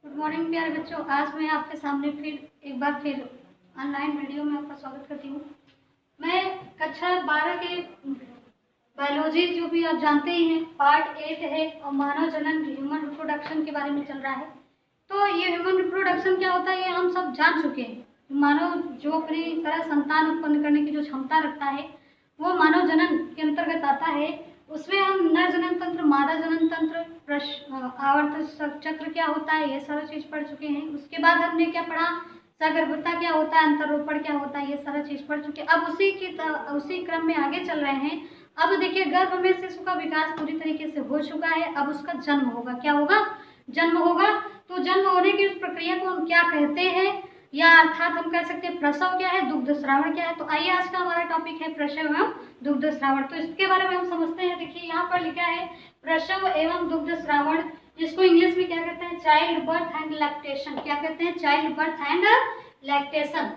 Good morning प्यारे बच्चों। आज मैं आपके सामने एक बार फिर ऑनलाइन वीडियो में आपका स्वागत करती हूँ। मैं कक्षा 12 के बायोलॉजी, जो भी आप जानते ही हैं, पार्ट 8 है और मानव जनन ह्यूमन रिप्रोडक्शन के बारे में चल रहा है। तो ये ह्यूमन रिप्रोडक्शन क्या होता है ये हम सब जान चुके हैं। मानव जो अपनी तरह संतान उत्पन्न करने की जो क्षमता रखता है वो मानव जनन के अंतर्गत आता है। उसमें हम नर जनन तंत्र, मादा जनन तंत्र, आवर्त चक्र क्या होता है, ये सारा चीज पढ़ चुके हैं। उसके बाद हमने क्या पढ़ा, सगर्भता क्या होता है, अंतरोपण क्या होता है, ये सारा चीज पढ़ चुके हैं। अब उसी क्रम में आगे चल रहे हैं। अब देखिए, गर्भ में शिशु का विकास पूरी तरीके से हो चुका है। अब उसका जन्म होगा। क्या होगा? जन्म होगा। तो जन्म होने की उस प्रक्रिया को हम क्या कहते हैं, या अर्थात हम कह सकते हैं प्रसव क्या है, दुग्ध श्रावण क्या है। तो आइए, आज का हमारा टॉपिक है प्रसव एवं दुग्ध श्रावण। तो इसके बारे में हम समझते हैं। देखिए, यहाँ पर लिखा है प्रसव एवं दुग्ध श्रावण। इसको इंग्लिश में क्या कहते हैं? Child birth and lactation. क्या कहते हैं? चाइल्ड बर्थ एंड लैक्टेशन,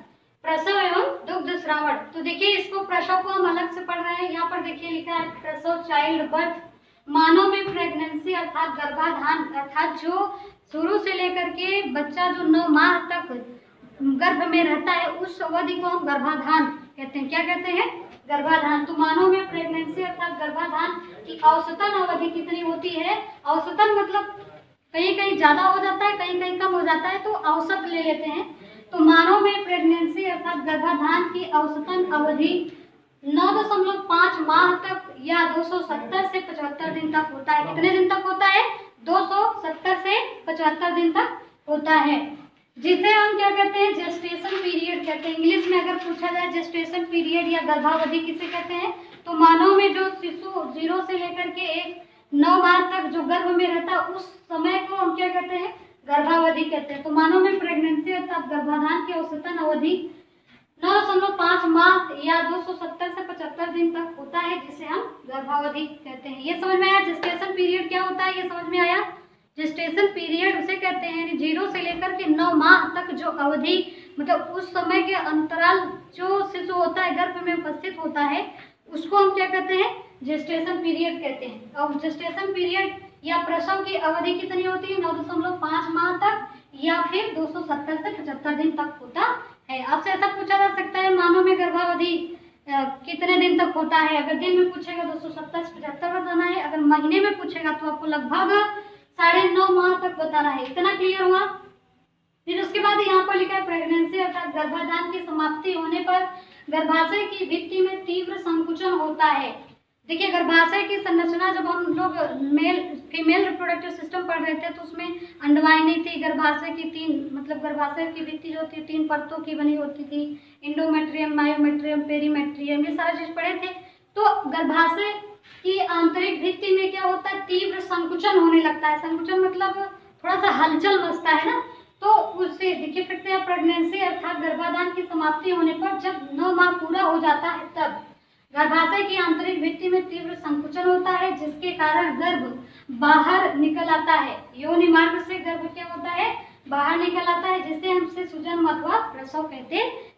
प्रसव एवं दुग्ध श्रावण। तो देखिए, इसको प्रसव को हम अलग से पढ़ रहे हैं। यहाँ पर देखिए लिखा है प्रसव, चाइल्ड बर्थ। मानव में प्रेगनेंसी अर्थात गर्भाधान, अर्थात जो शुरू से लेकर के बच्चा जो 9 माह तक गर्भ में रहता है, उस अवधि को हम गर्भाधान कहते हैं। क्या कहते हैं? गर्भाधान। तो मानव में प्रेगनेंसी अर्थात गर्भाधान की औसतन अवधि कितनी होती है? औसतन मतलब कहीं कहीं ज्यादा हो जाता है, कहीं कहीं कम हो जाता है, तो औसत ले लेते हैं। तो मानव में प्रेगनेंसी अर्थात गर्भाधान की औसतन अवधि 9.5 माह तक या 270 से 75 दिन तक होता है। कितने दिन तक होता है? 270 से 75 दिन तक होता है, जिसे हम क्या कहते हैं? जेस्टेशन पीरियड कहते हैं। इंग्लिश में अगर पूछा जाए जेस्टेशन पीरियड या गर्भावधि किसे कहते हैं, तो मानव में जो शिशु 0 से लेकर के 9 माह तक जो गर्भ में रहता है, उस समय को हम क्या कहते हैं? गर्भावधि कहते हैं। तो मानव में प्रेगनेंसी अर्थात गर्भाधान की औसतन अवधि 9.5 माह या 270 से 75 दिन तक होता है, जिसे हम गर्भावधि कहते हैं। ये समझ में आया? जेस्टेशन पीरियड क्या होता है, ये समझ में आया? जेस्टेशन पीरियड उसे कहते हैं 0 से लेकर के 9 माह तक जो अवधि, मतलब उस समय के अंतराल जो शिशु होता है गर्भ में उपस्थित होता है, उसको हम क्या कहते हैं? जेस्टेशन पीरियड कहते हैं। और जेस्टेशन पीरियड या प्रसव की अवधि कितनी होती है? 9.5 माह तक या फिर 270 से 75 दिन तक होता है। आपसे ऐसा पूछा जा सकता है, मानव में गर्भावधि कितने दिन तक होता है? अगर दिन में पूछेगा 270 से 75 बताना है, अगर महीने में पूछेगा तो आपको लगभग 9.5 माह तक बताना है। इतना क्लियर हुआ? फिर उसके बाद यहाँ पर लिखा है प्रेगनेंसी अर्थात गर्भाधान की समाप्ति होने पर गर्भाशय की भित्ति में तीव्र संकुचन होता है। देखिए, गर्भाशय की संरचना, जब हम लोग फीमेल रिप्रोडक्टिव सिस्टम पढ़ रहे थे तो उसमें अंडवाहिनी थी। गर्भाशय की 3 मतलब गर्भाशय की भित्ति जो थी 3 परतों की बनी होती थी। इंडोमेट्रियम, मायोमेट्रियम, पेरीमेट्रियम, ये सारे चीज पढ़े थे। तो गर्भाशय की आंतरिक भित्ति में क्या होता है? तीव्र संकुचन होने लगता है। संकुचन मतलब थोड़ा सा हलचल मचता है ना। तो उससे देखिए फिर से, प्रेगनेंसी अर्थात गर्भाधान की समाप्ति होने पर जब 9 माह पूरा हो जाता है, तब गर्भाशय की आंतरिक भित्ति में तीव्र संकुचन होता है, जिसके कारण गर्भ बाहर निकल आता है। योनि मार्ग से गर्भ क्या होता है? बाहर निकल आता है, जिसे हम शिशुजन्म अथवा प्रसव कहते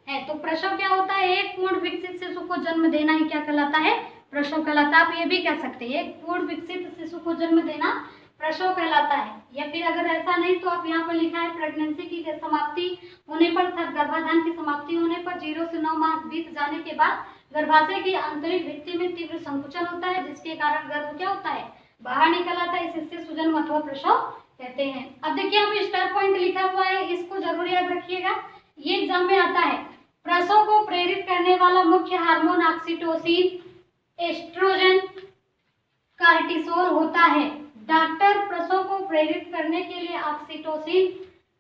हैं। तो प्रसव क्या होता है? एक पूर्ण विकसित शिशु को जन्म देना ही क्या कहलाता है? प्रसव कहलाता है। आप ये भी कह सकते हैं, एक पूर्ण विकसित शिशु को जन्म देना प्रसव कहलाता है। या फिर अगर ऐसा नहीं तो आप यहाँ पर लिखा है प्रेगनेंसी की समाप्ति होने पर, गर्भाधान की समाप्ति होने पर 0 से 9 माह बीत जाने के बाद गर्भाशय की आंतरिक भित्ति में तीव्र संकुचन होता है, जिसके कारण गर्भ क्या होता है? बाहर निकल आता है। इसे शिशुजन्म अथवा प्रसव कहते हैं। अब देखिए, यहाँ पे स्टार पॉइंट लिखा हुआ है, इसको जरूर याद रखिएगा, ये एग्जाम में आता है। प्रसव को प्रेरित करने वाला मुख्य हार्मोन ऑक्सीटोसिन, एस्ट्रोजन, कार्टिसोल होता है। डॉक्टर प्रसव को प्रेरित करने के लिए ऑक्सीटोसिन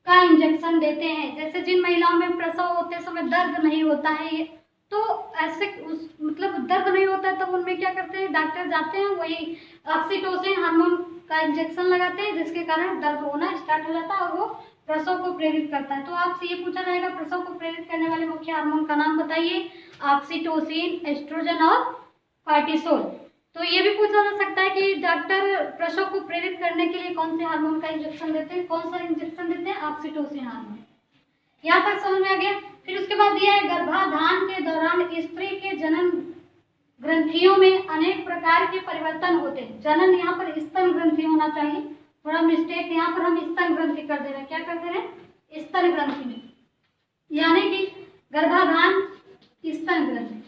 का इंजेक्शन देते हैं। जैसे जिन महिलाओं में प्रसव होते समय दर्द नहीं होता है, तो ऐसे मतलब दर्द नहीं होता है, तब उनमें क्या करते हैं? डॉक्टर जाते हैं, वही ऑक्सीटोसिन हार्मोन का इंजेक्शन लगाते हैं, जिसके कारण दर्द होना स्टार्ट हो जाता है और वो प्रसव को प्रेरित करता है। तो आपसे ये पूछा जाएगा प्रसव को प्रेरित करने वाले मुख्य हार्मोन का नाम बताइए। ऑक्सीटोसिन, एस्ट्रोजन और कार्टिसोल। तो ये भी पूछा जा सकता है कि डॉक्टर प्रसव को प्रेरित करने के लिए कौन से हार्मोन का इंजेक्शन देते हैं? कौन सा इंजेक्शन देते हैं? Oxytocin hormone. यहाँ तक समझ में आ गया? फिर उसके बाद दिया है गर्भाधान के दौरान स्त्री के जनन ग्रंथियों में अनेक प्रकार के परिवर्तन होते हैं। जनन यहाँ पर स्तन ग्रंथि होना चाहिए, थोड़ा मिस्टेक, यहाँ पर हम स्तन ग्रंथि कर दे रहे हैं। क्या कर दे रहे हैं? स्तन ग्रंथि में, यानी कि गर्भाधान स्तन ग्रंथि,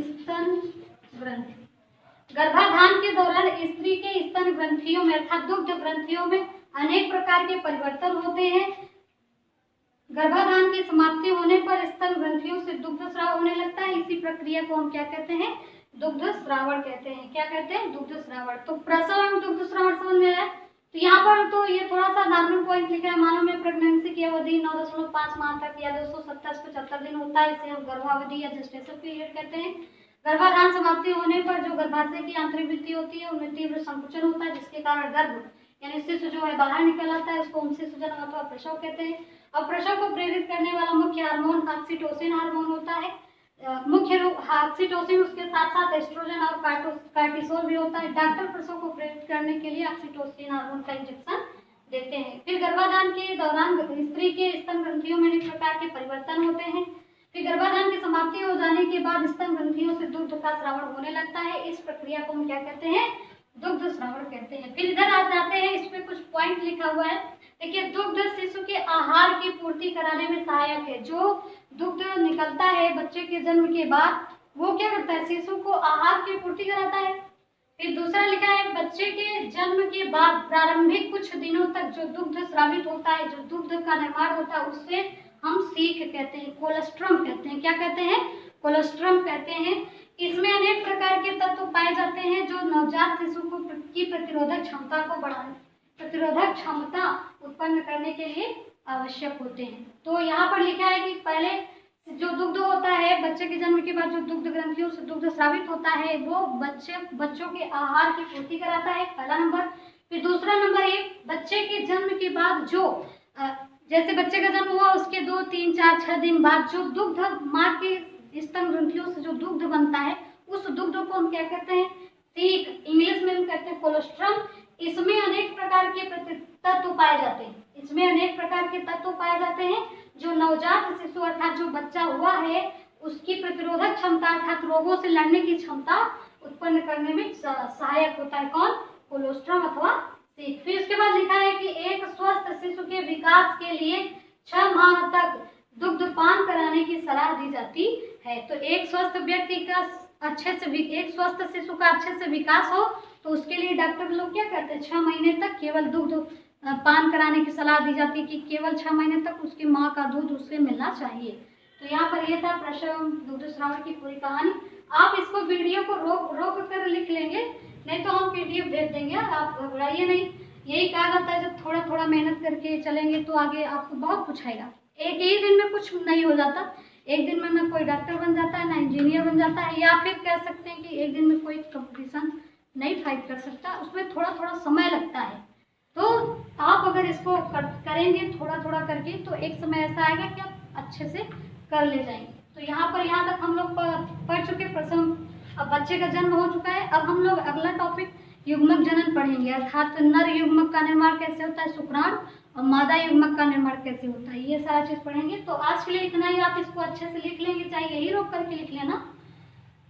स्तन ग्रंथि। गर्भाधान के दौरान स्त्री के स्तन ग्रंथियों में अर्थात दुग्ध ग्रंथियों में अनेक प्रकार के परिवर्तन होते हैं। गर्भाधान की समाप्ति होने पर स्तन ग्रंथियों से दुग्ध स्राव होने लगता है। इसी प्रक्रिया को हम क्या कहते हैं? दुग्ध श्रावण कहते हैं। क्या कहते हैं? दुग्ध श्रावण। तो प्रसव एवं दुग्ध श्रावण समझ में आया? तो यहाँ पर तो ये थोड़ा सा नॉर्मल पॉइंट लिखा है। मानव में प्रेगनेंसी की अवधि 9.5 माह तक या 270 से 75 दिन होता है। इसे हम गर्भावधि या जेस्टेशन पीरियड कहते हैं। गर्भाधान समाप्ति होने पर जो गर्भाशय की आंतरिक भित्ति होती है उनमें तीव्र संकुचन होता है, जिसके कारण गर्भ यानी शिशु जो है बाहर निकल आता है। उसको शिशुजन अथवा प्रसव कहते हैं। अब प्रसव को प्रेरित करने वाला मुख्य हार्मोन ऑक्सीटोसिन हार्मोन होता है। मुख्य रूप ऑक्सीटोसिन, उसके साथ साथ एस्ट्रोजन और कार्टिसोल भी होता है। डॉक्टर प्रसव को प्रेरित करने के लिए ऑक्सीटोसिन हार्मोन का इंजेक्शन देते हैं। फिर गर्भाधान के दौरान स्त्री के स्तन ग्रंथियों में अनेक प्रकार के परिवर्तन होते हैं। फिर गर्भाधान की समाप्ति हो जाने के बाद स्तन ग्रंथियों से दुग्ध का श्रावण होने लगता है। इस प्रक्रिया को हम क्या कहते हैं? दुग्ध श्रावण कहते हैं। फिर इधर आ जाते हैं, इसमें कुछ पॉइंट लिखा हुआ है। देखिए, दुग्ध शिशु के आहार की पूर्ति कराने में सहायक है। जो दुग्ध निकलता है बच्चे के जन्म के बाद, वो क्या करता है? शिशु को आहार की पूर्ति कराता है। फिर दूसरा लिखा है, बच्चे के जन्म के बाद प्रारंभिक कुछ दिनों तक जो दुग्ध स्रावित होता है, जो दुग्ध का निर्माण होता है, उससे हम सीख कहते हैं, कोलेस्ट्रम कहते हैं। क्या कहते हैं? कोलेस्ट्रम कहते हैं। इसमें अनेक प्रकार के तत्व पाए जाते हैं जो नवजात शिशु को की प्रतिरोधक क्षमता को बढ़ाने, प्रतिरोधक क्षमता उत्पन्न करने के लिए आवश्यक होते हैं। तो यहाँ पर लिखा है कि पहले जो दुग्ध होता है बच्चे के जन्म के बाद, जो दुग्ध ग्रंथियों से दुग्ध स्रावित होता है, वो बच्चों के आहार की पूर्ति कराता है, पहला नंबर। फिर दूसरा नंबर है, बच्चे के जन्म के बाद जो जैसे बच्चे का जन्म हुआ उसके 2, 3, 4, 6 दिन बाद जो दुग्ध माँ के स्तन ग्रंथियों से जो दुग्ध बनता है, उस दुग्ध को हम क्या कहते हैं? सीख, इंग्लिश में हम कहते हैं कोलेस्ट्रम। इसमें अनेक प्रकार के तत्व पाए जाते हैं। इसमें अनेक प्रकार के तत्व पाए जाते हैं जो नवजात शिशु अर्थात जो बच्चा हुआ है उसकी प्रतिरोधक क्षमता अर्थात रोगों से लड़ने की क्षमता उत्पन्न करने में सहायक होता है। कौन? कोलेस्ट्रम अथवा सीख। फिर उसके बाद लिखा है कि एक स्वस्थ शिशु के विकास के लिए 6 माह तक दुग्धपान कराने की सलाह दी जाती है। तो एक स्वस्थ व्यक्ति का एक स्वस्थ शिशु का अच्छे से विकास हो तो उसके लिए डॉक्टर लोग क्या करते हैं? 6 महीने तक केवल दुग्ध पान कराने की सलाह दी जाती है कि केवल 6 महीने तक उसकी माँ का दूध उससे मिलना चाहिए। तो यहाँ पर यह था प्रसव दुग्ध श्रावण की पूरी कहानी। आप इसको वीडियो को रोक कर लिख लेंगे, नहीं तो हम PDF भेज देंगे। आप घबराइए नहीं। यही कहा जाता है जब थोड़ा थोड़ा मेहनत करके चलेंगे तो आगे आपको बहुत कुछ आएगा। एक ही दिन में कुछ नहीं हो जाता। एक दिन में ना कोई डॉक्टर बन जाता है, ना इंजीनियर बन जाता है, या फिर कह सकते हैं कि एक दिन में कोई कंपटीशन नहीं फाइट कर सकता। उसमें थोड़ा थोड़ा समय लगता है। तो आप अगर इसको करेंगे थोड़ा थोड़ा करके तो एक समय ऐसा आएगा कि आप अच्छे से कर ले जाएंगे। तो यहाँ तक हम लोग पढ़ चुके प्रसव। अब बच्चे का जन्म हो चुका है। अब हम लोग अगला टॉपिक युग्मक जनन पढ़ेंगे, अर्थात नर युग्मक का निर्माण कैसे होता है, शुक्राणु, और मादा युग्मक का निर्माण कैसे होता है, ये सारा चीज़ पढ़ेंगे। तो आज के लिए इतना ही। आप इसको अच्छे से लिख लेंगे, चाहे यही रोक करके लिख लेना।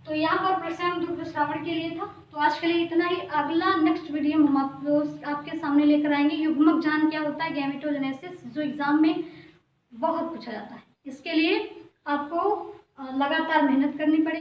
तो यहाँ पर प्रसव दुग्ध श्रावण के लिए था। तो आज के लिए इतना ही। अगला नेक्स्ट वीडियो हम आपके सामने लेकर आएंगे युग्मक जनन क्या होता है, गैमेटोजेनेसिस, जो एग्जाम में बहुत पूछा जाता है। इसके लिए आपको लगातार मेहनत करनी पड़ेगी।